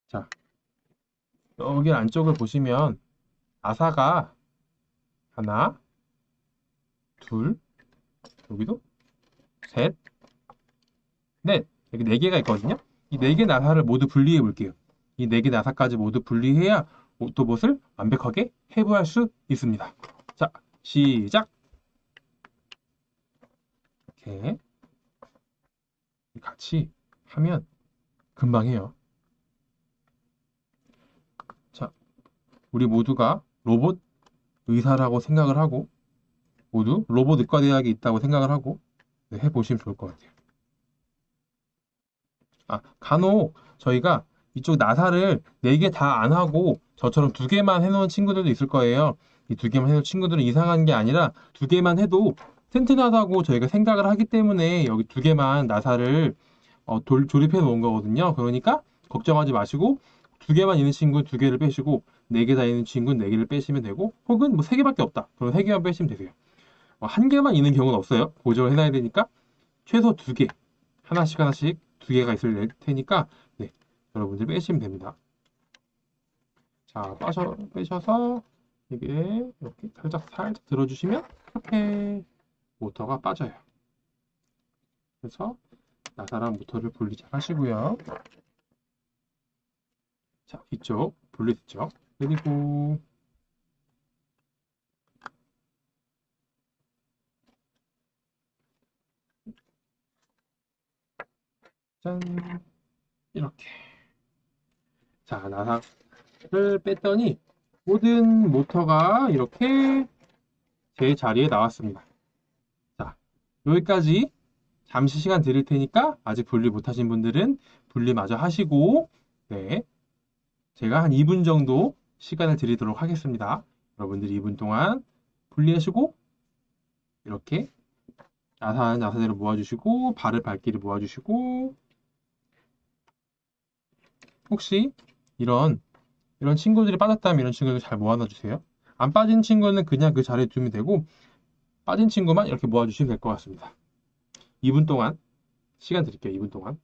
자, 여기 안쪽을 보시면 나사가 하나, 둘, 여기도 셋, 넷, 여기 네 개가 있거든요. 이 네 개 나사를 모두 분리해 볼게요. 이 네 개 나사까지 모두 분리해야 오토봇을 완벽하게 해부할 수 있습니다. 자, 시작! 이렇게 같이 하면 금방 해요. 자, 우리 모두가 로봇 의사라고 생각을 하고 모두 로봇 의과대학에 있다고 생각을 하고 네, 해보시면 좋을 것 같아요. 아, 간혹 저희가 이쪽 나사를 4개 다 안 하고 저처럼 2개만 해놓은 친구들도 있을 거예요. 이 2개만 해놓은 친구들은 이상한 게 아니라 2개만 해도 튼튼하다고 저희가 생각을 하기 때문에 여기 2개만 나사를 조립해 놓은 거거든요. 그러니까 걱정하지 마시고 2개만 있는 친구는 2개를 빼시고 4개 다 있는 친구는 4개를 빼시면 되고 혹은 뭐 3개밖에 없다. 그럼 3개만 빼시면 되세요. 1개만 있는 경우는 없어요. 고정을 해놔야 되니까 최소 2개 하나씩 하나씩 2개가 있을 테니까 네, 여러분들 빼시면 됩니다. 자, 빼셔서 이게 이렇게 살짝 들어주시면 이렇게 모터가 빠져요. 그래서 나사랑 모터를 분리 잘 하시고요. 자, 이쪽 분리됐죠? 그리고 짠 이렇게 자, 나사를 뺐더니 모든 모터가 이렇게 제 자리에 나왔습니다. 자, 여기까지 잠시 시간 드릴 테니까 아직 분리 못하신 분들은 분리 마저 하시고 네, 제가 한 2분 정도 시간을 드리도록 하겠습니다. 여러분들이 2분 동안 분리하시고 이렇게 나사는 나사대로 모아주시고 발을 발길을 모아주시고 혹시 이런 친구들이 빠졌다면 이런 친구들 잘 모아놔주세요. 안 빠진 친구는 그냥 그 자리에 두면 되고 빠진 친구만 이렇게 모아주시면 될 것 같습니다. 2분 동안 시간 드릴게요. 2분 동안.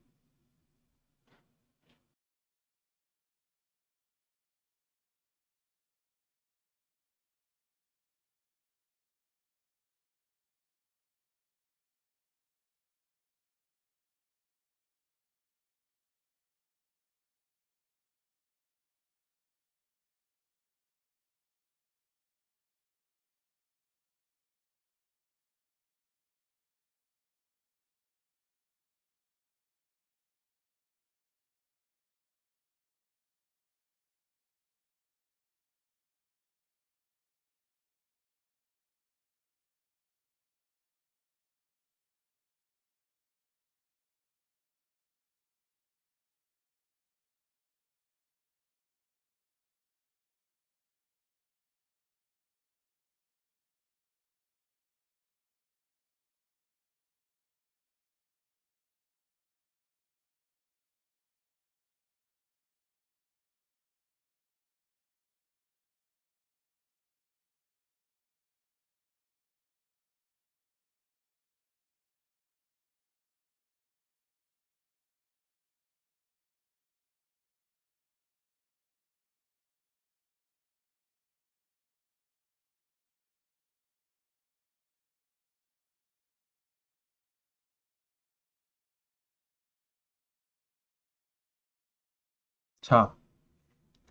자,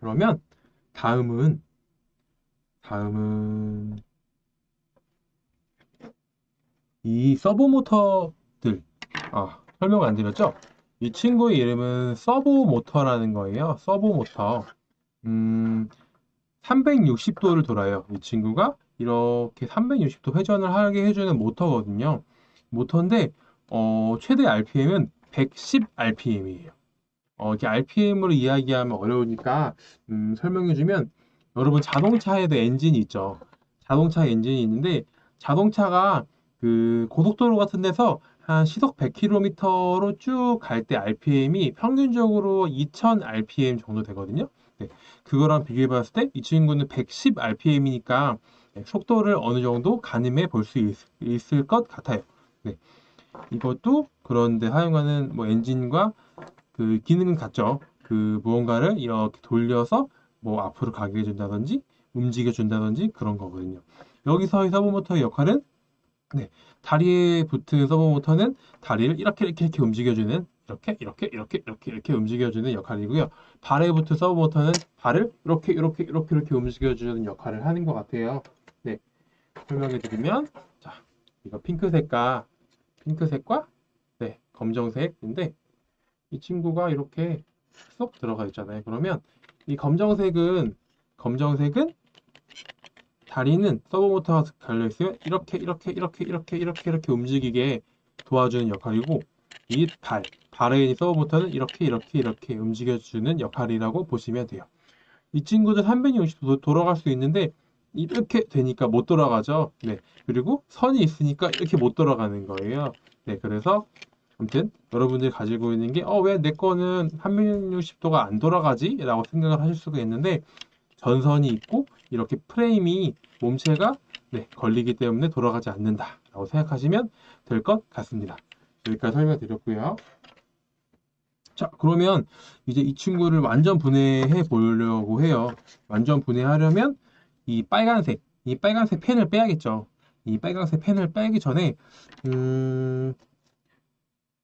그러면 다음은 이 서브 모터들 설명 안 드렸죠? 이 친구의 이름은 서브 모터라는 거예요. 서브 모터. 360도를 돌아요. 이 친구가 이렇게 360도 회전을 하게 해주는 모터거든요. 모터인데 최대 RPM은 110 RPM이에요. 이렇게 RPM으로 이야기하면 어려우니까 설명해주면 여러분 자동차에도 엔진이 있죠. 자동차 엔진이 있는데 자동차가 그 고속도로 같은 데서 한 시속 100km로 쭉 갈 때 RPM이 평균적으로 2000 RPM 정도 되거든요. 네, 그거랑 비교해 봤을 때 이 친구는 110 RPM이니까 속도를 어느 정도 가늠해 볼 수 있을 것 같아요. 네, 이것도 그런데 사용하는 뭐 엔진과 그 기능은 같죠. 그 무언가를 이렇게 돌려서 뭐 앞으로 가게 해준다든지 움직여 준다든지 그런 거거든요. 여기서의 서브모터의 역할은 네, 다리에 붙은 서브모터는 다리를 이렇게 움직여주는 이렇게 움직여주는 역할이고요. 발에 붙은 서브모터는 발을 이렇게 움직여주는 역할을 하는 것 같아요. 네, 설명해 드리면 자, 이거 핑크색과 네, 검정색인데 이 친구가 이렇게 쏙 들어가 있잖아요. 그러면 이 검정색은 다리는 서브모터가 달려있으면 이렇게 움직이게 도와주는 역할이고 이 발에 있는 서브모터는 이렇게 움직여주는 역할이라고 보시면 돼요. 이 친구들 360도 돌아갈 수 있는데 이렇게 되니까 못 돌아가죠. 네. 그리고 선이 있으니까 이렇게 못 돌아가는 거예요. 네. 그래서 아무튼 여러분들이 가지고 있는 게 왜 내 거는 360도가 안 돌아가지? 라고 생각을 하실 수가 있는데 전선이 있고 이렇게 프레임이 몸체가 네, 걸리기 때문에 돌아가지 않는다 라고 생각하시면 될 것 같습니다. 여기까지 설명드렸고요. 자, 그러면 이제 이 친구를 완전 분해해 보려고 해요. 완전 분해하려면 이 빨간색 펜을 빼야겠죠. 이 빨간색 펜을 빼기 전에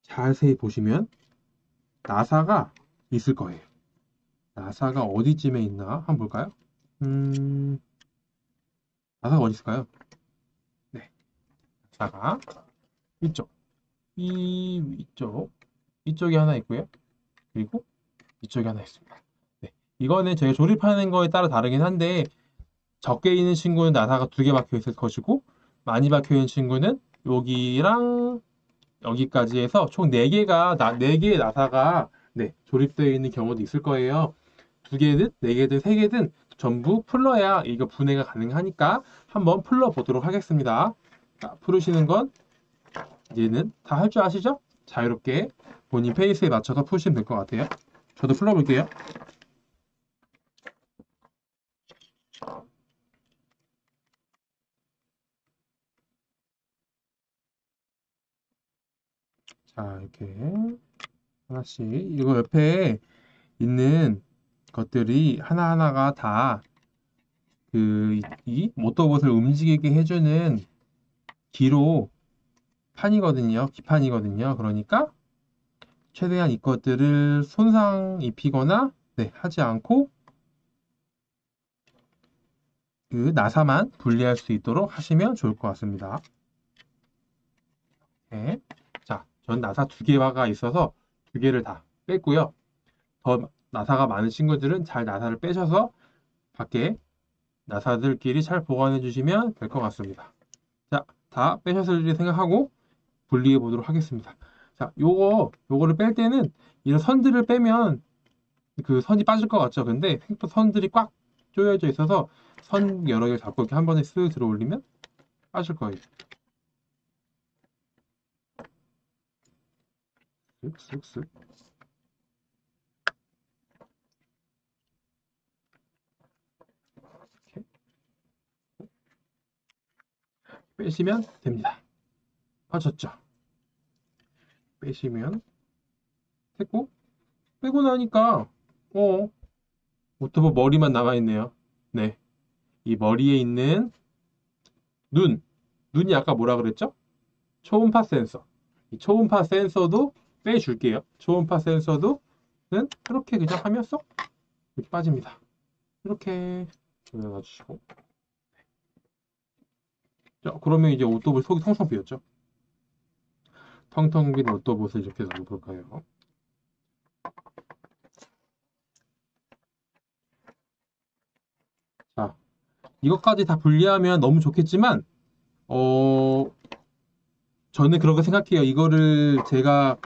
자세히 보시면 나사가 있을 거예요. 나사가 어디쯤에 있나 한번 볼까요? 나사가 어디 있을까요? 네, 나사가 이쪽에 하나 있고요. 그리고 이쪽에 하나 있습니다. 네, 이거는 저희가 조립하는 거에 따라 다르긴 한데 적게 있는 친구는 나사가 2개 박혀 있을 것이고 많이 박혀 있는 친구는 여기랑 여기까지 해서 총 4개의 나사가 네, 조립되어 있는 경우도 있을 거예요. 2개든 4개든 3개든 전부 풀러야 이거 분해가 가능하니까 한번 풀러 보도록 하겠습니다. 자, 풀으시는 건 얘는 다 할 줄 아시죠? 자유롭게 본인 페이스에 맞춰서 푸시면 될 것 같아요. 저도 풀러볼게요. 자, 이렇게 하나씩 이거 옆에 있는 것들이 하나하나가 다 이 모터봇을 움직이게 해주는 기판이거든요. 그러니까 최대한 이 것들을 손상 입히거나 네, 하지 않고 그 나사만 분리할 수 있도록 하시면 좋을 것 같습니다. 네. 자, 전 나사 2개가 있어서 2개를 다 뺐고요. 더 나사가 많은 친구들은 잘 나사를 빼셔서 밖에 나사들끼리 잘 보관해 주시면 될 것 같습니다. 자, 다 빼셨을 생각하고 분리해 보도록 하겠습니다. 자, 요거를 뺄 때는 이런 선들을 빼면 그 선이 빠질 것 같죠? 근데 생각보다 선들이 꽉 조여져 있어서 선 여러 개 잡고 이렇게 한 번에 쓱 들어 올리면 빠질 거예요. 쓱쓱쓱. 이렇게 빼시면 됩니다. 빠졌죠? 빼시면 됐고 빼고 나니까 오토보 머리만 남아있네요. 네, 이 머리에 있는 눈이 아까 뭐라 그랬죠? 초음파 센서. 이 초음파 센서도 빼줄게요. 초음파 센서도는 이렇게 그냥 하면 쏙 이렇게 빠집니다. 이렇게 올려놔주시고. 자, 그러면 이제 오토봇 속이 텅텅 비었죠? 텅텅 빈 오토봇을 이렇게 넣어볼까요? 자, 이것까지 다 분리하면 너무 좋겠지만, 저는 그렇게 생각해요. 이거를 제가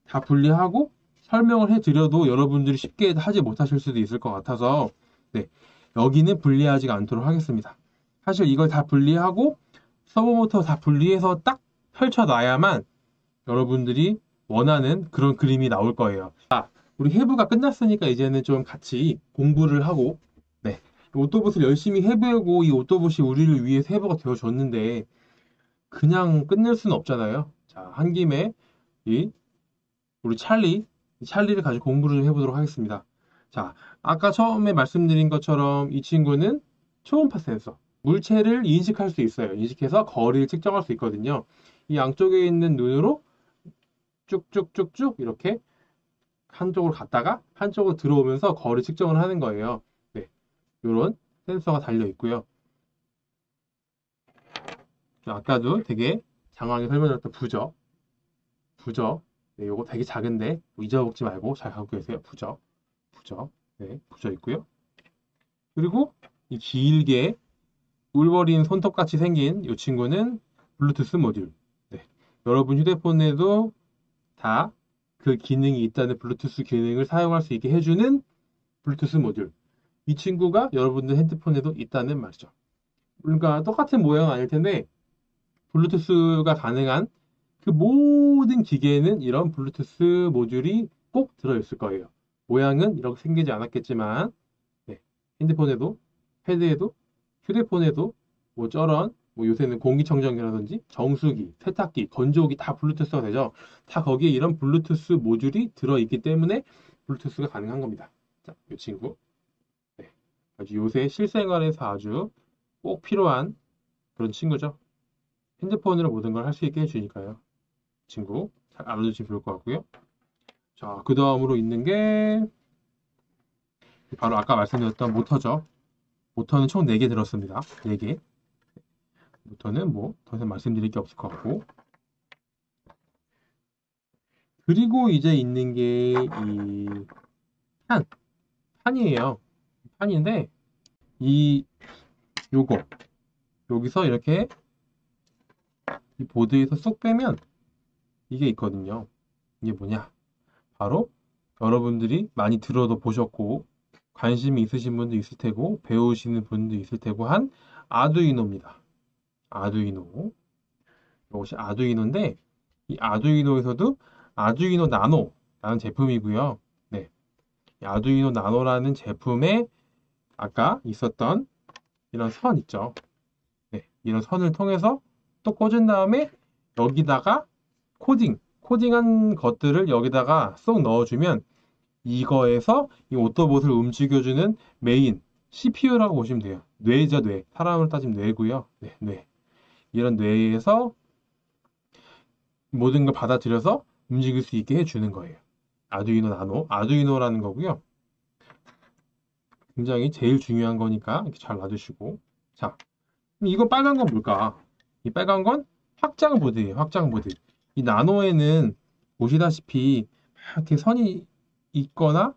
다 분리하고 설명을 해드려도 여러분들이 쉽게 하지 못하실 수도 있을 것 같아서, 네, 여기는 분리하지 않도록 하겠습니다. 사실 이걸 다 분리하고 서버모터 다 분리해서 딱 펼쳐놔야만 여러분들이 원하는 그런 그림이 나올 거예요. 자, 우리 해부가 끝났으니까 이제는 좀 같이 공부를 하고, 네, 오토봇을 열심히 해보고 이 오토봇이 우리를 위해서 해부가 되어줬는데 그냥 끝낼 수는 없잖아요. 자, 한 김에 우리 찰리 찰리를 가지고 공부를 해보도록 하겠습니다. 자, 아까 처음에 말씀드린 것처럼 이 친구는 초음파 센서, 물체를 인식할 수 있어요. 인식해서 거리를 측정할 수 있거든요. 이 양쪽에 있는 눈으로 쭉쭉쭉쭉 이렇게 한쪽으로 갔다가 한쪽으로 들어오면서 거리 측정을 하는 거예요. 네, 이런 센서가 달려 있고요. 아까도 되게 장황하게 설명드렸던 부저. 네, 요거 되게 작은데 잊어먹지 말고 잘 갖고 계세요. 부저. 네, 부저 있고요. 그리고 이 길게 울버린 손톱같이 생긴 이 친구는 블루투스 모듈. 네, 여러분 휴대폰에도 다 그 기능이 있다는 블루투스 기능을 사용할 수 있게 해주는 블루투스 모듈. 이 친구가 여러분들 핸드폰에도 있다는 말이죠. 그러니까 똑같은 모양은 아닐 텐데 블루투스가 가능한 그 모든 기계에는 이런 블루투스 모듈이 꼭 들어있을 거예요. 모양은 이렇게 생기지 않았겠지만 네, 핸드폰에도 패드에도 휴대폰에도 뭐 저런 뭐 요새는 공기청정기라든지 정수기, 세탁기, 건조기 다 블루투스가 되죠. 다 거기에 이런 블루투스 모듈이 들어있기 때문에 블루투스가 가능한 겁니다. 자, 이 친구. 네, 아주 요새 실생활에서 아주 꼭 필요한 그런 친구죠. 핸드폰으로 모든 걸 할 수 있게 해주니까요. 친구 잘 알아두시면 좋을 것 같고요. 자, 그 다음으로 있는 게 바로 아까 말씀드렸던 모터죠. 모터는 총 4개 들었습니다. 4개. 모터는 뭐 더 이상 말씀드릴 게 없을 것 같고. 그리고 이제 있는 게 이 판이에요. 판인데 이 요거 여기서 이렇게 이 보드에서 쏙 빼면 이게 있거든요. 이게 뭐냐? 바로 여러분들이 많이 들어도 보셨고 관심이 있으신 분도 있을 테고 배우시는 분도 있을 테고 한 아두이노입니다. 아두이노. 이것이 아두이노인데 이 아두이노에서도 아두이노 나노라는 제품이고요. 네. 이 아두이노 나노라는 제품에 아까 있었던 이런 선 있죠. 네. 이런 선을 통해서 또 꽂은 다음에 여기다가 코딩한 것들을 여기다가 쏙 넣어주면 이거에서 이 오토봇을 움직여주는 메인 CPU라고 보시면 돼요. 뇌죠, 뇌. 사람을 따지면 뇌고요. 네, 뇌. 이런 뇌에서 모든 걸 받아들여서 움직일 수 있게 해주는 거예요. 아두이노 나노, 아두이노라는 거고요. 굉장히 제일 중요한 거니까 이렇게 잘 놔두시고. 자, 그럼 이거 빨간 건 뭘까? 이 빨간 건 확장 보드예요. 확장 보드. 이 나노에는 보시다시피 이렇게 선이 있거나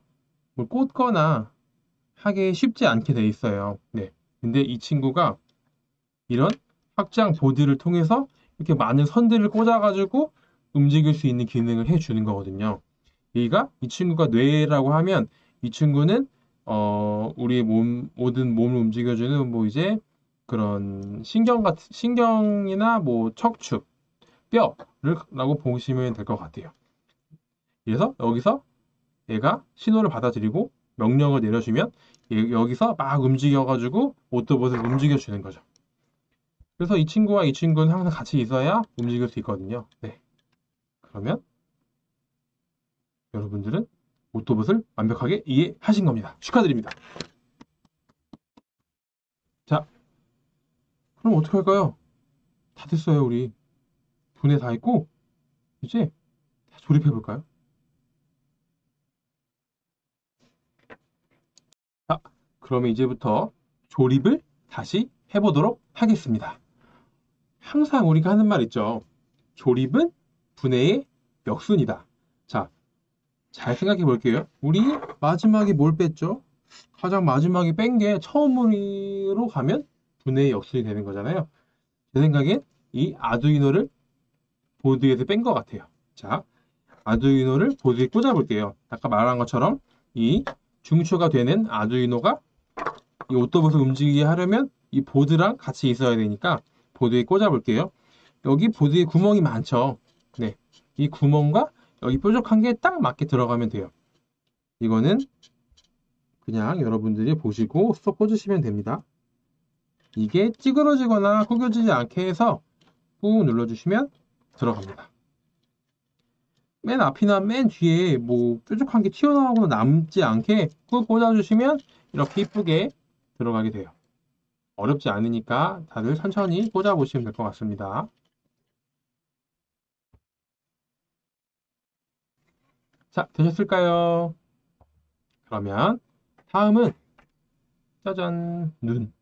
뭘 꽂거나 하기 쉽지 않게 돼 있어요. 네. 근데 이 친구가 이런 확장 보드를 통해서 이렇게 많은 선들을 꽂아가지고 움직일 수 있는 기능을 해주는 거거든요. 이 친구가 뇌라고 하면 이 친구는 우리 모든 몸을 움직여주는 뭐 이제 그런 신경이나 뭐 척추, 뼈라고 보시면 될 것 같아요. 그래서 여기서 얘가 신호를 받아들이고 명령을 내려주면 여기서 막 움직여가지고 오토봇을 움직여주는 거죠. 그래서 이 친구와 이 친구는 항상 같이 있어야 움직일 수 있거든요. 네. 그러면 여러분들은 오토봇을 완벽하게 이해하신 겁니다. 축하드립니다. 자, 그럼 어떻게 할까요? 다 됐어요, 우리. 분해 다 했고, 이제 다 조립해 볼까요? 자, 그러면 이제부터 조립을 다시 해보도록 하겠습니다. 항상 우리가 하는 말 있죠. 조립은 분해의 역순이다. 자, 잘 생각해 볼게요. 우리 마지막에 뭘 뺐죠? 가장 마지막에 뺀 게 처음으로 가면 분해의 역순이 되는 거잖아요. 제 생각엔 이 아두이노를 보드에서 뺀 것 같아요. 자, 아두이노를 보드에 꽂아 볼게요. 아까 말한 것처럼 이 중추가 되는 아두이노가 이 오토봇을 움직이게 하려면 이 보드랑 같이 있어야 되니까 보드에 꽂아 볼게요. 여기 보드에 구멍이 많죠. 네, 이 구멍과 여기 뾰족한 게 딱 맞게 들어가면 돼요. 이거는 그냥 여러분들이 보시고 쏙 꽂으시면 됩니다. 이게 찌그러지거나 구겨지지 않게 해서 꾹 눌러주시면 들어갑니다. 맨 앞이나 맨 뒤에 뭐 뾰족한 게 튀어나오거나 남지 않게 꾹 꽂아주시면 이렇게 이쁘게 들어가게 돼요. 어렵지 않으니까 다들 천천히 꽂아보시면 될 것 같습니다. 자, 되셨을까요? 그러면 다음은 짜잔, 눈.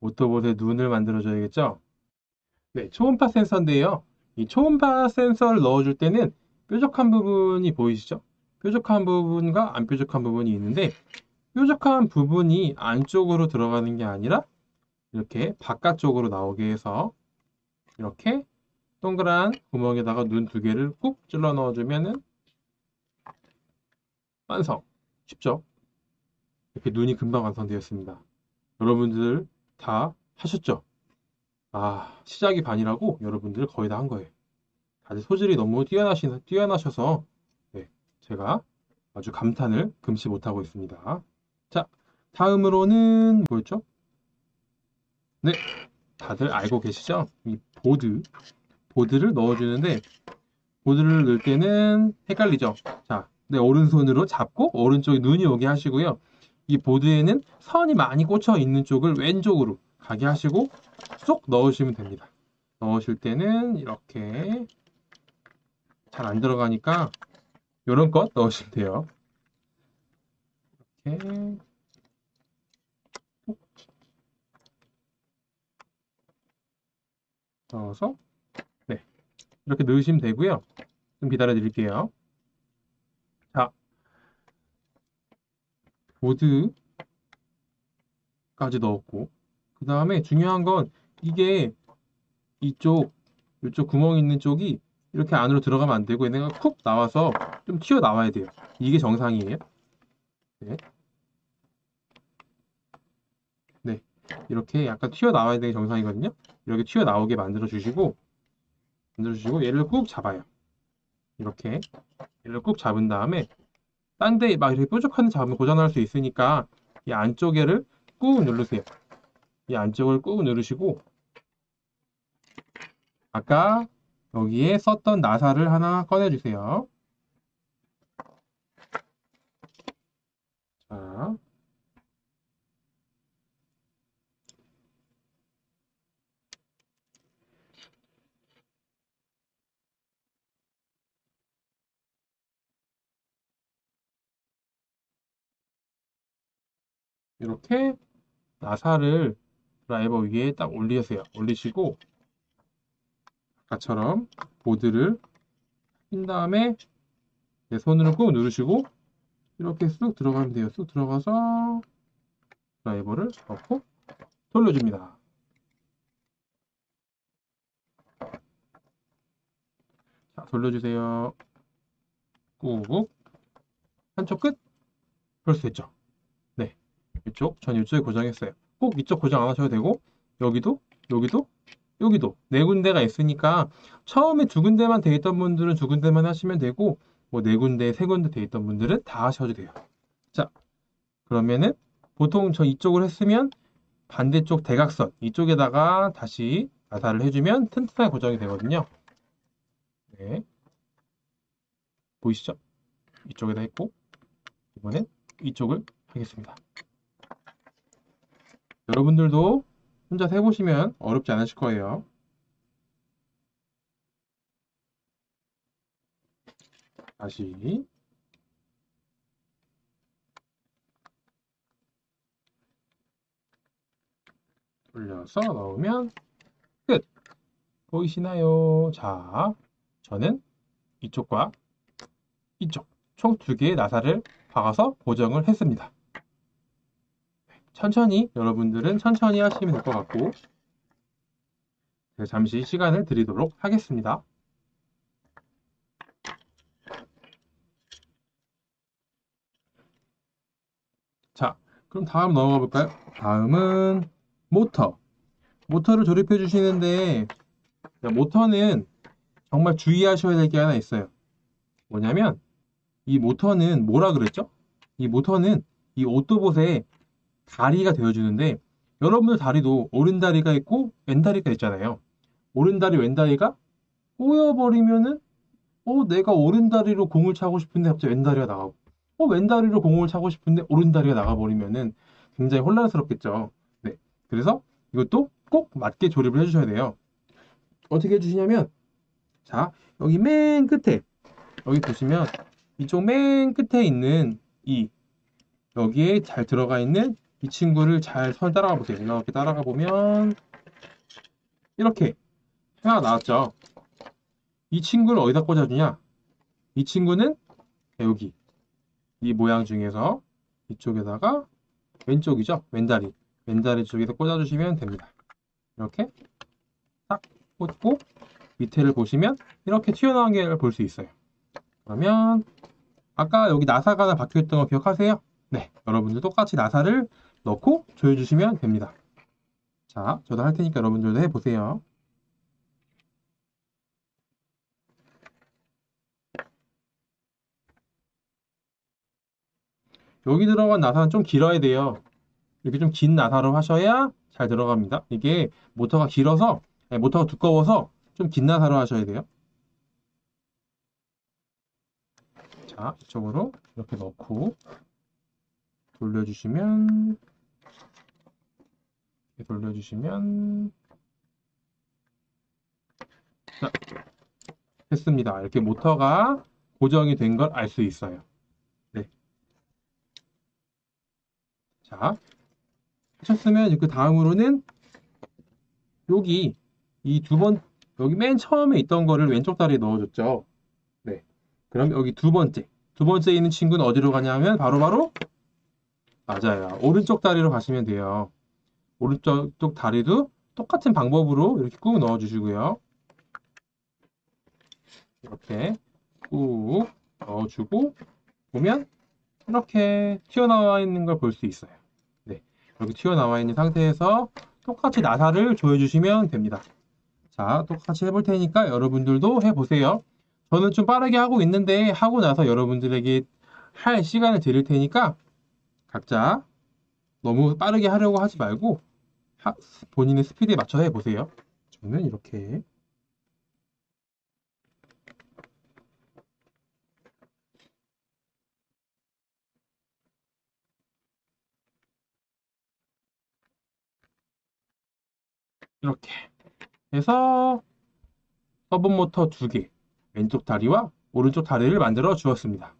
오토봇의 눈을 만들어줘야겠죠? 네, 초음파 센서인데요. 이 초음파 센서를 넣어줄 때는 뾰족한 부분이 보이시죠? 뾰족한 부분과 안 뾰족한 부분이 있는데 뾰족한 부분이 안쪽으로 들어가는 게 아니라 이렇게 바깥쪽으로 나오게 해서 이렇게 동그란 구멍에다가 눈 두 개를 꾹 찔러 넣어주면은 완성! 쉽죠? 이렇게 눈이 금방 완성되었습니다. 여러분들 다 하셨죠? 아, 시작이 반이라고 여러분들 거의 다 한 거예요. 다들 소질이 너무 뛰어나셔서 네, 제가 아주 감탄을 금치 못하고 있습니다. 자, 다음으로는 뭐였죠? 네, 다들 알고 계시죠? 이 보드를 넣어주는데 보드를 넣을 때는 헷갈리죠? 자, 네, 오른손으로 잡고 오른쪽에 눈이 오게 하시고요. 이 보드에는 선이 많이 꽂혀 있는 쪽을 왼쪽으로 가게 하시고 쏙 넣으시면 됩니다. 넣으실 때는 이렇게 잘 안 들어가니까 이런 것 넣으시면 돼요. 이렇게 넣어서 네, 이렇게 넣으시면 되고요. 좀 기다려 드릴게요. 자, 보드까지 넣었고 그 다음에 중요한 건 이게 이쪽 구멍 있는 쪽이 이렇게 안으로 들어가면 안 되고 얘네가 쿡 나와서 좀 튀어나와야 돼요. 이게 정상이에요. 네. 네. 이렇게 약간 튀어나와야 되는 게 정상이거든요. 이렇게 튀어나오게 만들어주시고 얘를 꾹 잡아요. 이렇게 얘를 꾹 잡은 다음에 딴 데 막 이렇게 뾰족한 데 잡으면 고장날 수 있으니까 이 안쪽에를 꾹 누르세요. 이 안쪽을 꾹 누르시고 아까 여기에 썼던 나사를 하나 꺼내주세요. 자, 이렇게 나사를 드라이버 위에 딱 올리세요. 올리시고 아까처럼 보드를 핀 다음에 내 손으로 꾹 누르시고 이렇게 쑥 들어가면 돼요. 쑥 들어가서 드라이버를 넣고 돌려줍니다. 자, 돌려주세요. 꾹. 한쪽 끝. 벌써 됐죠? 네. 전 이쪽에 고정했어요. 꼭 이쪽 고정 안 하셔도 되고, 여기도, 여기도 네 군데가 있으니까 처음에 두 군데만 돼 있던 분들은 두 군데만 하시면 되고, 뭐 네 군데, 세 군데 돼 있던 분들은 다 하셔도 돼요. 자, 그러면은 보통 저 이쪽을 했으면 반대쪽 대각선 이쪽에다가 다시 나사를 해주면 튼튼하게 고정이 되거든요. 네. 보이시죠? 이쪽에다 했고 이번엔 이쪽을 하겠습니다. 여러분들도 혼자서 해보시면 어렵지 않으실 거예요. 다시 돌려서 넣으면 끝! 보이시나요? 자, 저는 이쪽과 이쪽 총 두 개의 나사를 박아서 고정을 했습니다. 여러분들은 천천히 하시면 될 것 같고 제가 잠시 시간을 드리도록 하겠습니다. 자, 그럼 다음 넘어가 볼까요? 다음은 모터를 조립해 주시는데 모터는 정말 주의하셔야 될 게 하나 있어요. 뭐냐면 이 모터는 뭐라 그랬죠? 이 모터는 이 오토봇의 다리가 되어주는데 여러분들 다리도 오른다리가 있고 왼다리가 있잖아요. 오른다리 왼다리가 꼬여버리면은 내가 오른다리로 공을 차고 싶은데 갑자기 왼다리가 나가고, 왼다리로 공을 차고 싶은데 오른다리가 나가버리면은 굉장히 혼란스럽겠죠. 네. 그래서 이것도 꼭 맞게 조립을 해주셔야 돼요. 어떻게 해주시냐면, 자, 여기 맨 끝에, 여기 보시면 이쪽 맨 끝에 있는 여기에 잘 들어가 있는 이 친구를 잘 손 따라가 보세요. 이렇게 따라가 보면 이렇게 하나 나왔죠. 이 친구를 어디다 꽂아주냐? 이 친구는 여기 이 모양 중에서 이쪽에다가 왼쪽이죠. 왼다리 쪽에다 꽂아주시면 됩니다. 이렇게 딱 꽂고 밑에를 보시면 이렇게 튀어나온 게 볼 수 있어요. 그러면 아까 여기 나사가 하나 박혀있던 거 기억하세요? 네, 여러분들 똑같이 나사를 넣고 조여주시면 됩니다. 자, 저도 할 테니까 여러분들도 해보세요. 여기 들어간 나사는 좀 길어야 돼요. 이렇게 좀 긴 나사로 하셔야 잘 들어갑니다. 이게 모터가 길어서, 아니, 모터가 두꺼워서 좀 긴 나사로 하셔야 돼요. 자, 이쪽으로 이렇게 넣고 돌려주시면 자, 됐습니다. 이렇게 모터가 고정이 된 걸 알 수 있어요. 네. 자, 하셨으면 그 다음으로는 여기 여기 맨 처음에 있던 거를 왼쪽 다리에 넣어줬죠. 네. 그럼 여기 두 번째 있는 친구는 어디로 가냐면 바로 맞아요. 오른쪽 다리로 가시면 돼요. 오른쪽 다리도 똑같은 방법으로 이렇게 꾹 넣어주시고요. 이렇게 꾹 넣어주고 보면 이렇게 튀어나와 있는 걸 볼 수 있어요. 네, 이렇게 튀어나와 있는 상태에서 똑같이 나사를 조여주시면 됩니다. 자, 똑같이 해볼 테니까 여러분들도 해보세요. 저는 좀 빠르게 하고 있는데 하고 나서 여러분들에게 할 시간을 드릴 테니까 각자 너무 빠르게 하려고 하지 말고 본인의 스피드에 맞춰 해보세요. 저는 이렇게 해서 서브 모터 2개, 왼쪽 다리와 오른쪽 다리를 만들어 주었습니다.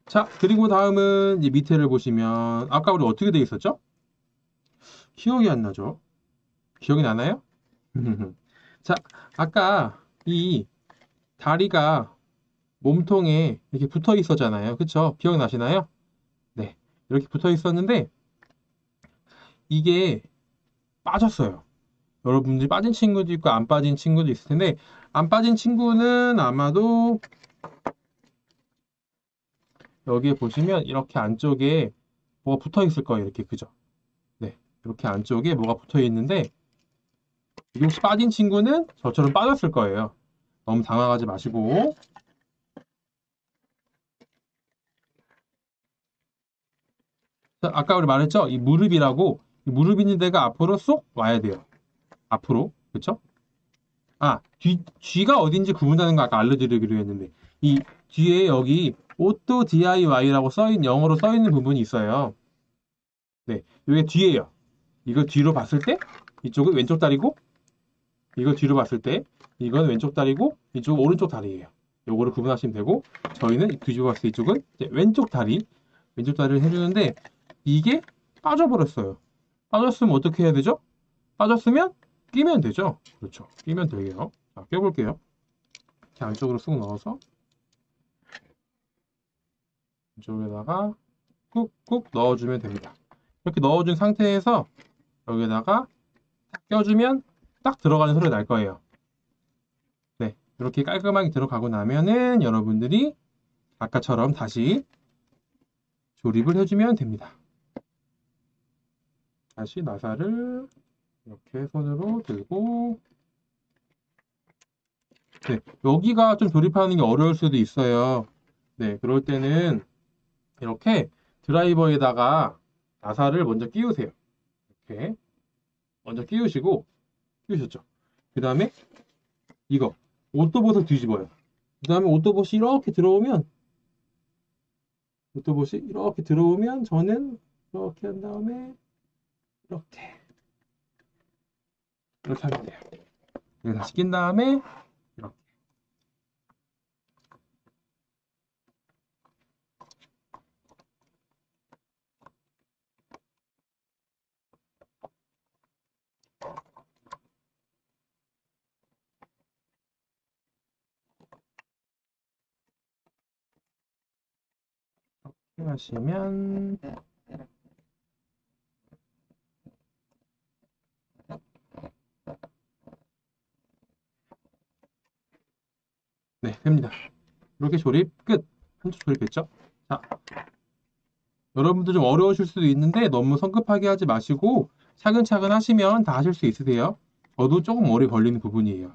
자, 그리고 다음은 이제 밑에를 보시면 아까 우리 어떻게 되어 있었죠? 기억이 안 나죠? 기억이 나나요? 자, 아까 이 다리가 몸통에 이렇게 붙어 있었잖아요. 그쵸? 기억나시나요? 네. 이렇게 붙어 있었는데 이게 빠졌어요. 여러분들이 빠진 친구도 있고 안 빠진 친구도 있을 텐데 안 빠진 친구는 아마도 여기에 보시면 이렇게 안쪽에 뭐가 붙어 있을 거예요. 이렇게 그죠? 네. 이렇게 안쪽에 뭐가 붙어 있는데 이게 혹시 빠진 친구는 저처럼 빠졌을 거예요. 너무 당황하지 마시고 자, 아까 우리 말했죠? 이 무릎이라고 이 무릎 있는 데가 앞으로 쏙 와야 돼요. 앞으로. 그쵸? 아, 뒤가 어딘지 구분하는 거 아까 알려드리기로 했는데 이 뒤에 여기 오토 DIY라고 영어로 써있는 부분이 있어요. 네, 이게 뒤에요. 이거 뒤로 봤을 때 이쪽은 왼쪽 다리고 이거 뒤로 봤을 때 이건 왼쪽 다리고 이쪽은 오른쪽 다리예요. 요거를 구분하시면 되고 저희는 뒤집어 봤을 때 이쪽은 이제 왼쪽 다리를 해주는데 이게 빠져버렸어요. 빠졌으면 어떻게 해야 되죠? 빠졌으면 끼면 되죠. 그렇죠. 끼면 되게요. 자, 껴볼게요. 이렇게 안쪽으로 쑥 넣어서 이쪽에다가 꾹꾹 넣어주면 됩니다. 이렇게 넣어준 상태에서 여기에다가 딱 껴주면 딱 들어가는 소리가 날 거예요. 네, 이렇게 깔끔하게 들어가고 나면은 여러분들이 아까처럼 다시 조립을 해주면 됩니다. 다시 나사를 이렇게 손으로 들고 네, 여기가 좀 조립하는 게 어려울 수도 있어요. 네, 그럴 때는 이렇게 드라이버에다가 나사를 먼저 끼우세요. 이렇게 먼저 끼우셨죠? 그 다음에 이거 오토봇을 뒤집어요. 그 다음에 오토봇이 이렇게 들어오면 저는 이렇게 한 다음에 이렇게 하면 돼요. 이거 다시 낀 다음에 이렇게. 하시면 네, 됩니다. 이렇게 조립 끝. 한쪽 조립했죠? 자, 여러분들 좀 어려우실 수도 있는데 너무 성급하게 하지 마시고 차근차근 하시면 다 하실 수 있으세요. 저도 조금 오래 걸리는 부분이에요.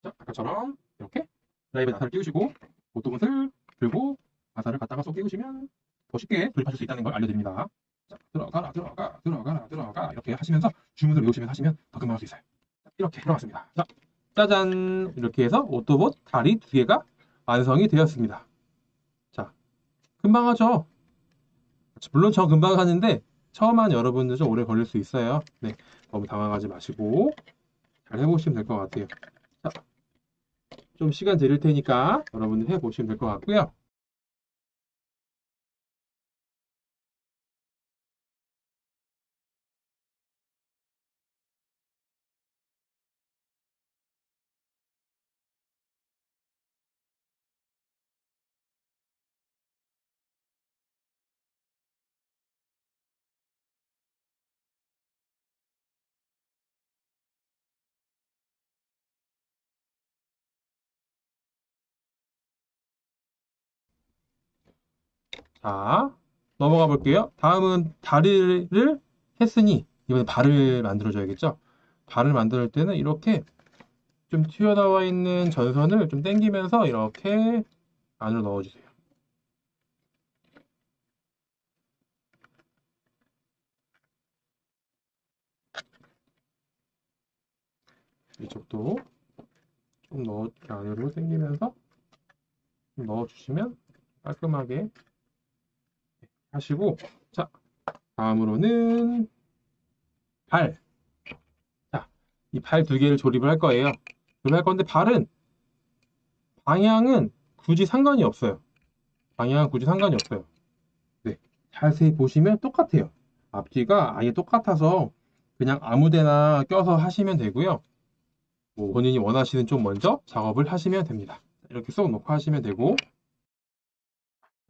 자, 아까처럼 이렇게 드라이브 나사를 끼우시고 오토봇을 들고 나사를 갖다가 쏙 끼우시면 더 쉽게 조립하실 수 있다는 걸 알려드립니다. 자, 들어가라 이렇게 하시면서 주문을 외우시면서 하시면 더 금방 할 수 있어요. 자, 이렇게 들어갔습니다. 자, 짜잔! 이렇게 해서 오토봇 다리 2개가 완성이 되었습니다. 자, 금방 하죠? 물론 저 금방 하는데 처음 한 여러분들 좀 오래 걸릴 수 있어요. 네, 너무 당황하지 마시고 잘 해보시면 될 것 같아요. 자, 좀 시간 드릴 테니까 여러분들 해보시면 될 것 같고요. 자, 넘어가 볼게요. 다음은 다리를 했으니 이번에 발을 만들어줘야겠죠? 발을 만들 때는 이렇게 좀 튀어나와 있는 전선을 좀 당기면서 이렇게 안으로 넣어주세요. 이쪽도 좀 안으로 당기면서 좀 넣어주시면 깔끔하게 하시고, 자, 다음으로는 발. 자, 이 발 2개를 조립을 할 거예요. 조립할 건데 방향은 굳이 상관이 없어요. 방향은 굳이 상관이 없어요. 네, 자세히 보시면 똑같아요. 앞뒤가 아예 똑같아서 그냥 아무 데나 껴서 하시면 되고요. 뭐 본인이 원하시는 쪽 먼저 작업을 하시면 됩니다. 이렇게 쏙 놓고 하시면 되고,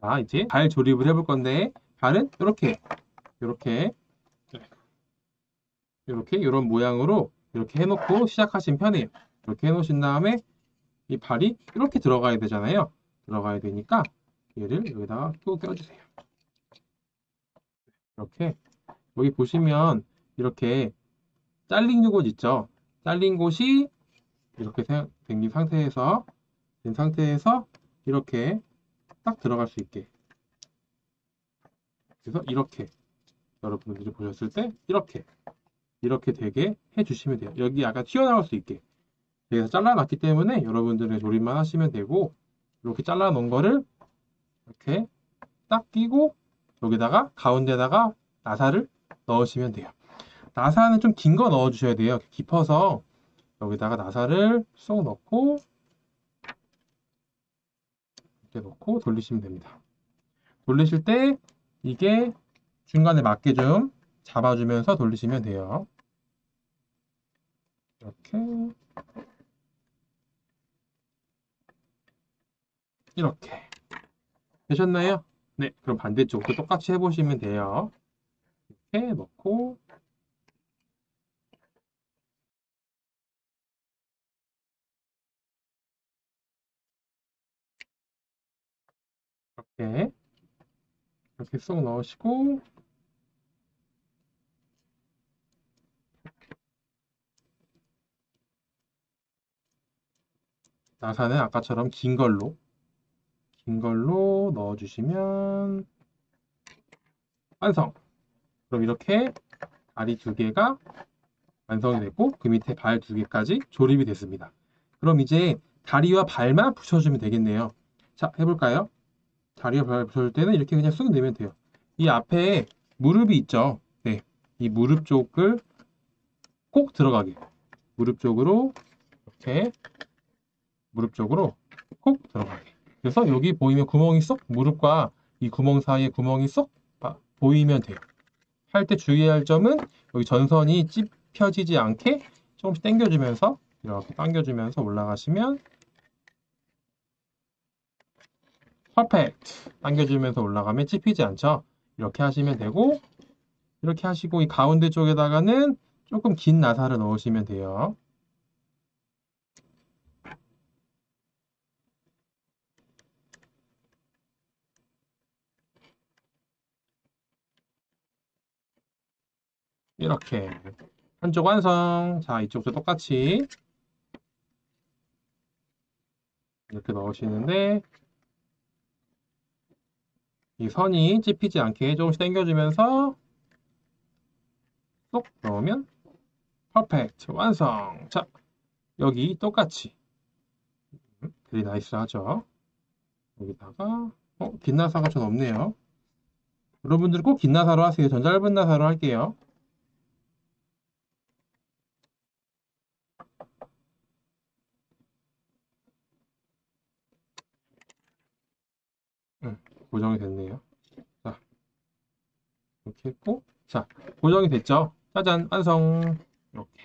자, 이제 발 조립을 해볼 건데, 발은 이렇게, 이런 모양으로 이렇게 해놓고 시작하시면 편해요. 이렇게 해놓으신 다음에 이 발이 이렇게 들어가야 되잖아요. 들어가야 되니까 얘를 여기다가 또 껴주세요. 이렇게 여기 보시면 이렇게 잘린 곳 있죠. 잘린 곳이 이렇게 된 상태에서 이렇게 딱 들어갈 수 있게. 그래서 이렇게 여러분들이 보셨을 때 이렇게 되게 해주시면 돼요. 여기 약간 튀어나올 수 있게. 여기서 잘라놨기 때문에 여러분들의 조립만 하시면 되고, 이렇게 잘라놓은 거를 이렇게 딱 끼고 여기다가 가운데다가 나사를 넣으시면 돼요. 나사는 좀 긴 거 넣어주셔야 돼요. 깊어서 여기다가 나사를 쏙 넣고 이렇게 넣고 돌리시면 됩니다. 돌리실 때 이게 중간에 맞게 좀 잡아주면서 돌리시면 돼요. 이렇게 되셨나요? 네, 그럼 반대쪽도 똑같이 해보시면 돼요. 이렇게 넣고 이렇게 쏙 넣으시고 나사는 아까처럼 긴 걸로 넣어주시면 완성! 그럼 이렇게 다리 두 개가 완성이 됐고 그 밑에 발 두 개까지 조립이 됐습니다. 그럼 이제 다리와 발만 붙여주면 되겠네요. 자, 해볼까요? 다리와 발 붙여줄 때는 이렇게 그냥 쑥 내면 돼요. 이 앞에 무릎이 있죠? 네, 이 무릎 쪽을 꼭 들어가게. 무릎 쪽으로 이렇게 무릎 쪽으로 꼭 들어가게. 그래서 여기 보이면 구멍이 쏙 무릎과 이 구멍 사이에 구멍이 쏙 보이면 돼요. 할 때 주의해야 할 점은 여기 전선이 찝혀지지 않게 조금씩 당겨주면서 이렇게 당겨주면서 올라가시면 퍼펙트! 당겨주면서 올라가면 찝히지 않죠? 이렇게 하시면 되고 이렇게 하시고 이 가운데 쪽에다가는 조금 긴 나사를 넣으시면 돼요. 이렇게 한쪽 완성. 자, 이쪽도 똑같이 이렇게 넣으시는데 이 선이 찝히지 않게 조금씩 당겨주면서 쏙 넣으면 퍼펙트 완성. 자, 여기 똑같이 되게 나이스하죠. 여기다가 긴 나사가 좀 없네요. 여러분들 꼭 긴 나사로 하세요. 전 짧은 나사로 할게요. 고정이 됐네요. 자, 이렇게 했고, 자, 고정이 됐죠? 짜잔, 완성. 이렇게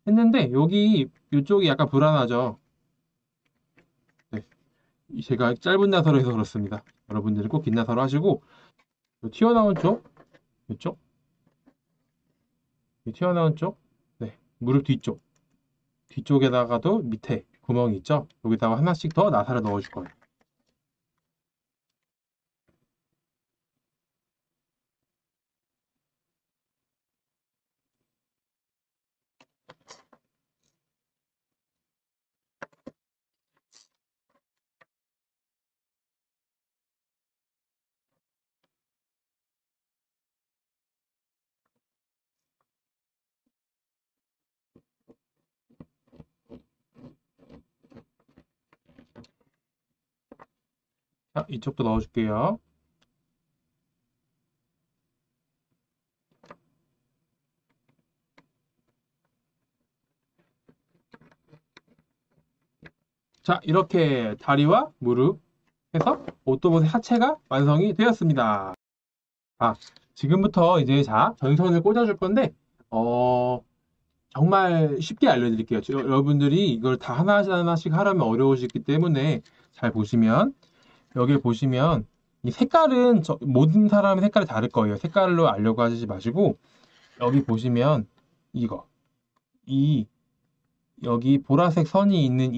했는데 여기 이쪽이 약간 불안하죠? 네, 제가 짧은 나사로 해서 그렇습니다. 여러분들은 꼭 긴 나사로 하시고 튀어나온 쪽, 이쪽, 이 튀어나온 쪽, 네, 무릎 뒤쪽에다가도 밑에 구멍이 있죠? 여기다가 하나씩 더 나사를 넣어줄 거예요. 자, 이쪽도 넣어줄게요. 자, 이렇게 다리와 무릎 해서 오토봇의 하체가 완성이 되었습니다. 아, 지금부터 이제 자, 전선을 꽂아줄 건데, 정말 쉽게 알려드릴게요. 여러분들이 이걸 다 하나씩 하려면 어려우시기 때문에 잘 보시면, 여기 보시면, 이 색깔은 모든 사람의 색깔이 다를 거예요. 색깔로 알려고 하지 마시고, 여기 보시면, 이거. 여기 보라색 선이 있는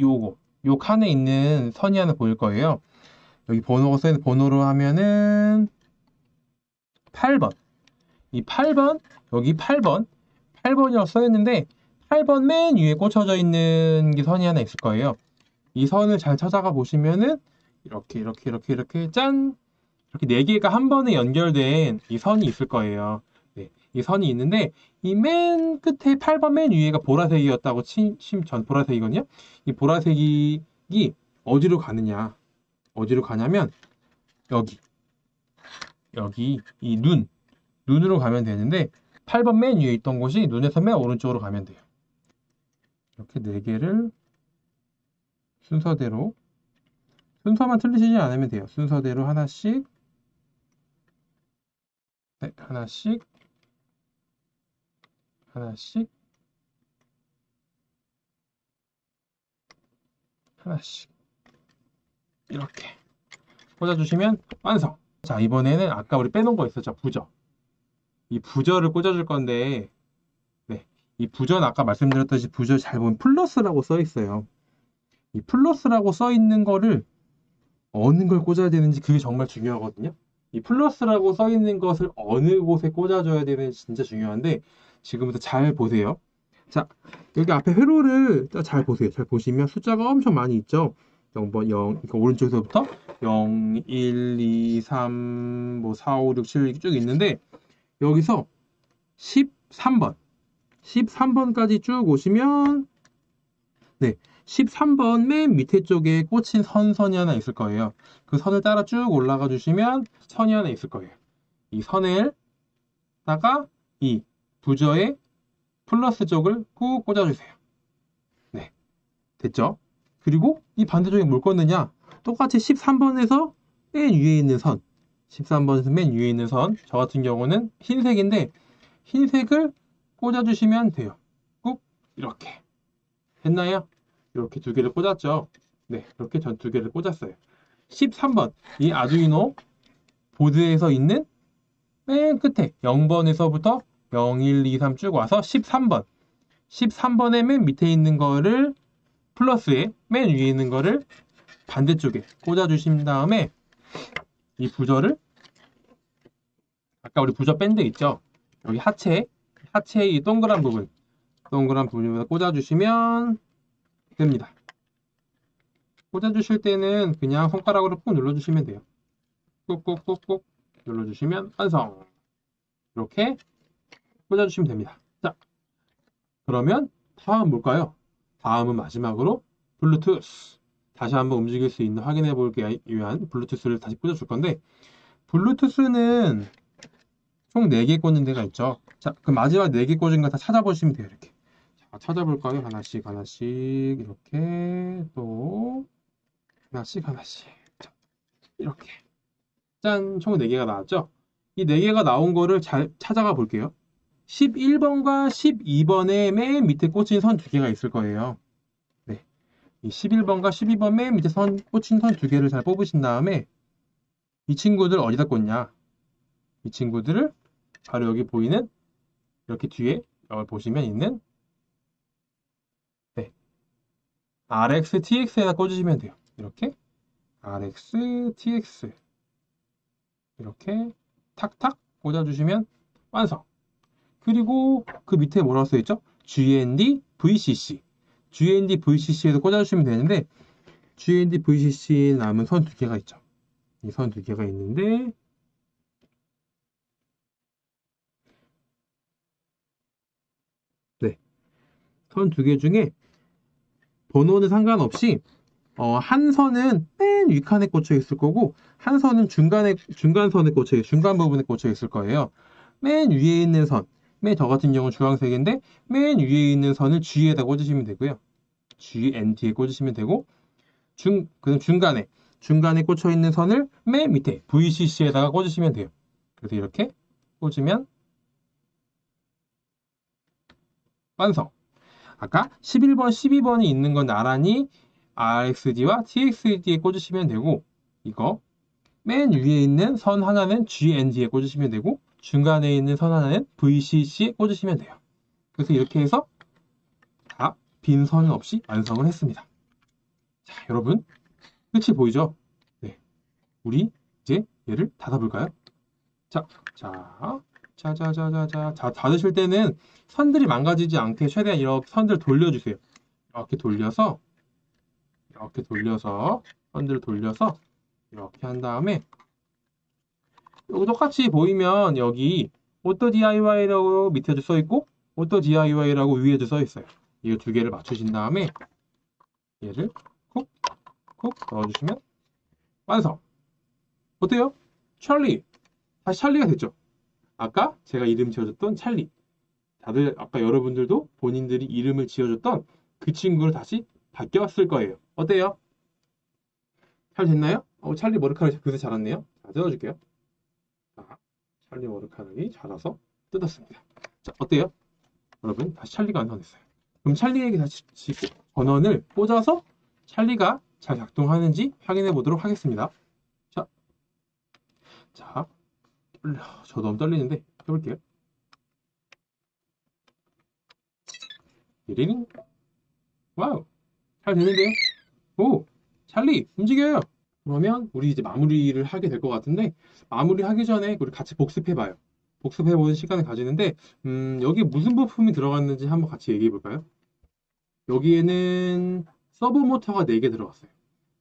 요 칸에 있는 선이 하나 보일 거예요. 여기 번호가 써있는 번호로 하면은 8번. 이 8번, 여기 8번이라고 써있는데 8번 맨 위에 꽂혀져 있는 게 선이 하나 있을 거예요. 이 선을 잘 찾아가 보시면은 이렇게 짠! 이렇게 네 개가 한 번에 연결된 이 선이 있을 거예요. 네, 이 선이 있는데 이 맨 끝에 8번 맨 위에가 보라색이었다고 전 보라색이거든요. 이 보라색이 어디로 가느냐? 어디로 가냐면 여기 이 눈으로 가면 되는데 8번 맨 위에 있던 곳이 눈에서 맨 오른쪽으로 가면 돼요. 이렇게 네 개를 순서대로 순서만 틀리시지 않으면 돼요. 순서대로 하나씩 네, 하나씩 이렇게 꽂아주시면 완성! 자, 이번에는 아까 우리 빼놓은 거 있었죠? 부저. 이 부저를 꽂아줄 건데 네, 이 부저는 아까 말씀드렸듯이 부저 잘 보면 플러스라고 써 있어요. 이 플러스라고 써 있는 거를 어느 걸 꽂아야 되는지 그게 정말 중요하거든요. 이 플러스라고 써 있는 것을 어느 곳에 꽂아줘야 되는지 진짜 중요한데 지금부터 잘 보세요. 자, 여기 앞에 회로를 잘 보세요. 잘 보시면 숫자가 엄청 많이 있죠. 0번, 0, 그러니까 오른쪽에서부터 0, 1, 2, 3, 뭐 4, 5, 6, 7 이렇게 쭉 있는데 여기서 13번, 13번까지 쭉 오시면 네, 13번 맨 밑에 쪽에 꽂힌 선이 하나 있을 거예요. 그 선을 따라 쭉 올라가 주시면 선이 하나 있을 거예요. 이 선에다가 이 부저의 플러스 쪽을 꾹 꽂아주세요. 네, 됐죠? 그리고 이 반대쪽에 뭘 꽂느냐? 똑같이 13번에서 맨 위에 있는 선, 13번에서 맨 위에 있는 선, 저 같은 경우는 흰색인데 흰색을 꽂아주시면 돼요. 꾹 이렇게. 됐나요? 이렇게 두 개를 꽂았죠? 네, 이렇게 전 두 개를 꽂았어요. 13번, 이 아두이노 보드에서 있는 맨 끝에 0번에서부터 0, 1, 2, 3 쭉 와서 13번. 13번의 맨 밑에 있는 거를 플러스에 맨 위에 있는 거를 반대쪽에 꽂아주신 다음에 이 부저를 아까 우리 부저 밴드 있죠? 여기 하체의 이 동그란 부분에다 꽂아주시면 됩니다. 꽂아주실 때는 그냥 손가락으로 꾹 눌러주시면 돼요. 꾹꾹꾹꾹 눌러주시면 완성. 이렇게 꽂아주시면 됩니다. 자, 그러면 다음 뭘까요? 다음은 마지막으로 블루투스. 다시 한번 움직일 수 있는 확인해 보기 위한 블루투스를 다시 꽂아줄 건데 블루투스는 총 4개 꽂는 데가 있죠. 자, 그 마지막 4개 꽂은 거 다 찾아보시면 돼요. 이렇게. 자, 찾아볼까요? 하나씩 하나씩 이렇게 또 하나씩 하나씩. 자, 이렇게. 짠! 총 4개가 나왔죠? 이 4개가 나온 거를 잘 찾아가 볼게요. 11번과 12번의 맨 밑에 꽂힌 선 2개가 있을 거예요. 네. 이 11번과 12번 맨 밑에 꽂힌 선 2개를 잘 뽑으신 다음에 이 친구들 어디다 꽂냐? 이 친구들을 바로 여기 보이는 이렇게 뒤에 여기 보시면 있는 네. RX, TX에다 꽂으시면 돼요. 이렇게 RX, TX 이렇게 탁탁 꽂아주시면 완성. 그리고 그 밑에 뭐라고 써있죠? GND, VCC. GND, VCC에도 꽂아주시면 되는데 GND, VCC 남은 선 2개가 있죠. 이 선 2개가 있는데 네. 선 2개 중에 번호는 상관없이 한 선은 맨 윗칸에 꽂혀 있을 거고 한 선은 중간선에 중간 부분에 꽂혀 있을 거예요. 맨 위에 있는 선, 저 같은 경우는 주황색인데 맨 위에 있는 선을 G에다 꽂으시면 되고요. GND에 꽂으시면 되고 중간에 꽂혀 있는 선을 맨 밑에 VCC에다가 꽂으시면 돼요. 그래서 이렇게 꽂으면 완성. 아까 11번, 12번이 있는 건 나란히 RxD와 TxD에 꽂으시면 되고 이거 맨 위에 있는 선 하나는 GND에 꽂으시면 되고 중간에 있는 선 하나는 VCC에 꽂으시면 돼요. 그래서 이렇게 해서 다 빈 선 없이 완성을 했습니다. 자, 여러분 끝이 보이죠? 네, 우리 이제 얘를 닫아볼까요? 자, 닫으실 때는 선들이 망가지지 않게 최대한 이렇게 선들 돌려주세요. 이렇게 돌려서 선들을 돌려서 이렇게 한 다음에 여기 똑같이 보이면 여기 오토 DIY라고 밑에도 써 있고 오토 DIY라고 위에도 써 있어요. 이 2개를 맞추신 다음에 얘를 콕 넣어주시면 완성. 어때요? 찰리. 다시 찰리가 됐죠? 아까 제가 이름 지어줬던 찰리. 다들 아까 여러분들도 본인들이 이름을 지어줬던 그 친구로 다시 바뀌었을 거예요. 어때요? 잘 됐나요? 찰리 머리카락이 그새 자랐네요. 자, 뜯어줄게요. 자, 찰리 머리카락이 자라서 뜯었습니다. 자, 어때요? 여러분, 다시 찰리가 완성됐어요. 그럼 찰리에게 다시 전원을 꽂아서 찰리가 잘 작동하는지 확인해 보도록 하겠습니다. 자, 저 너무 떨리는데 해볼게요. 리링. 와우, 잘 되는데요? 오, 찰리 움직여요. 그러면 우리 이제 마무리를 하게 될 것 같은데 마무리 하기 전에 우리 같이 복습해봐요. 복습해보는 시간을 가지는데, 여기 무슨 부품이 들어갔는지 한번 같이 얘기해 볼까요? 여기에는 서브 모터가 4개 들어갔어요.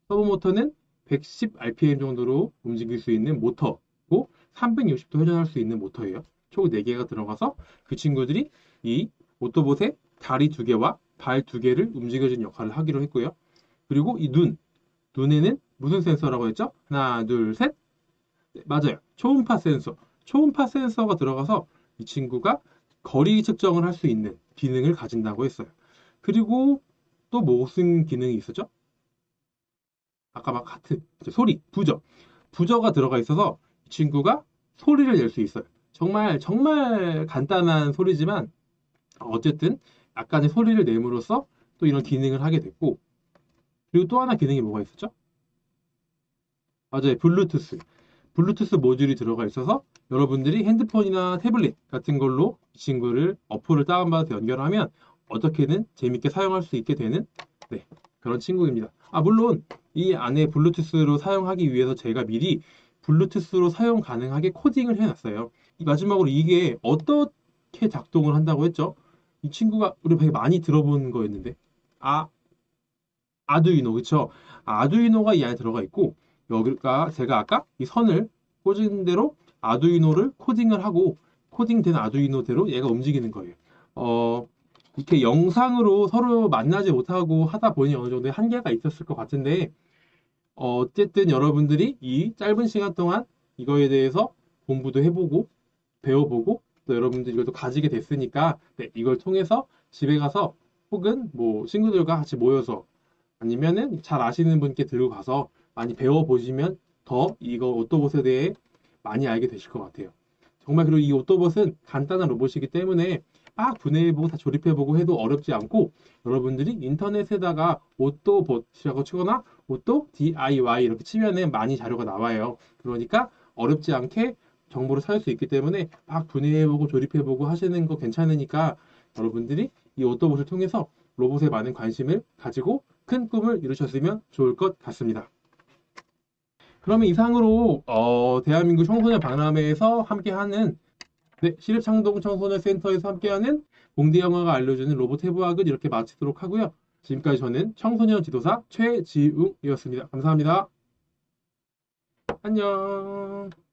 서브 모터는 110rpm 정도로 움직일 수 있는 모터고 360도 회전할 수 있는 모터예요. 총 4개가 들어가서 그 친구들이 이 오토봇의 다리 2개와 발 2개를 움직여주는 역할을 하기로 했고요. 그리고 이 눈에는 무슨 센서라고 했죠? 하나, 둘, 셋. 네, 맞아요. 초음파 센서. 초음파 센서가 들어가서 이 친구가 거리 측정을 할 수 있는 기능을 가진다고 했어요. 그리고 또 무슨 기능이 있었죠? 아까 막 하트, 소리, 부저가 들어가 있어서 이 친구가 소리를 낼 수 있어요. 정말 정말 간단한 소리지만 어쨌든 약간의 소리를 내므로써 또 이런 기능을 하게 됐고, 그리고 또 하나 기능이 뭐가 있었죠? 맞아요. 블루투스 모듈이 들어가 있어서 여러분들이 핸드폰이나 태블릿 같은 걸로 이 친구를 어플을 다운받아서 연결하면 어떻게든 재밌게 사용할 수 있게 되는, 네, 그런 친구입니다. 물론 이 안에 블루투스로 사용하기 위해서 제가 미리 블루투스로 사용 가능하게 코딩을 해놨어요. 마지막으로 이게 어떻게 작동을 한다고 했죠? 이 친구가 우리 되게 많이 들어본 거였는데, 아 아두이노, 그쵸? 아두이노가 이 안에 들어가 있고, 여기가 제가 아까 이 선을 꽂은 대로 아두이노를 코딩을 하고, 코딩된 아두이노대로 얘가 움직이는 거예요. 어, 이렇게 영상으로 서로 만나지 못하고 하다 보니 어느 정도의 한계가 있었을 것 같은데, 어쨌든 여러분들이 이 짧은 시간 동안 이거에 대해서 공부도 해보고, 배워보고, 또 여러분들이 이걸 또 가지게 됐으니까, 네, 이걸 통해서 집에 가서 혹은 뭐 친구들과 같이 모여서 아니면은 잘 아시는 분께 들고 가서 많이 배워보시면 더 이거 오토봇에 대해 많이 알게 되실 것 같아요. 정말 그리고 이 오토봇은 간단한 로봇이기 때문에 막 분해해보고 다 조립해보고 해도 어렵지 않고 여러분들이 인터넷에다가 오토봇이라고 치거나 오토 DIY 이렇게 치면은 많이 자료가 나와요. 그러니까 어렵지 않게 정보를 찾을 수 있기 때문에 막 분해해보고 조립해보고 하시는 거 괜찮으니까 여러분들이 이 오토봇을 통해서 로봇에 많은 관심을 가지고 큰 꿈을 이루셨으면 좋을 것 같습니다. 그러면 이상으로 대한민국 청소년 박람회에서 함께하는, 네, 시립창동 청소년 센터에서 함께하는 공대 영화가 알려주는 로봇 해부학은 이렇게 마치도록 하고요. 지금까지 저는 청소년 지도사 최지웅이었습니다. 감사합니다. 안녕.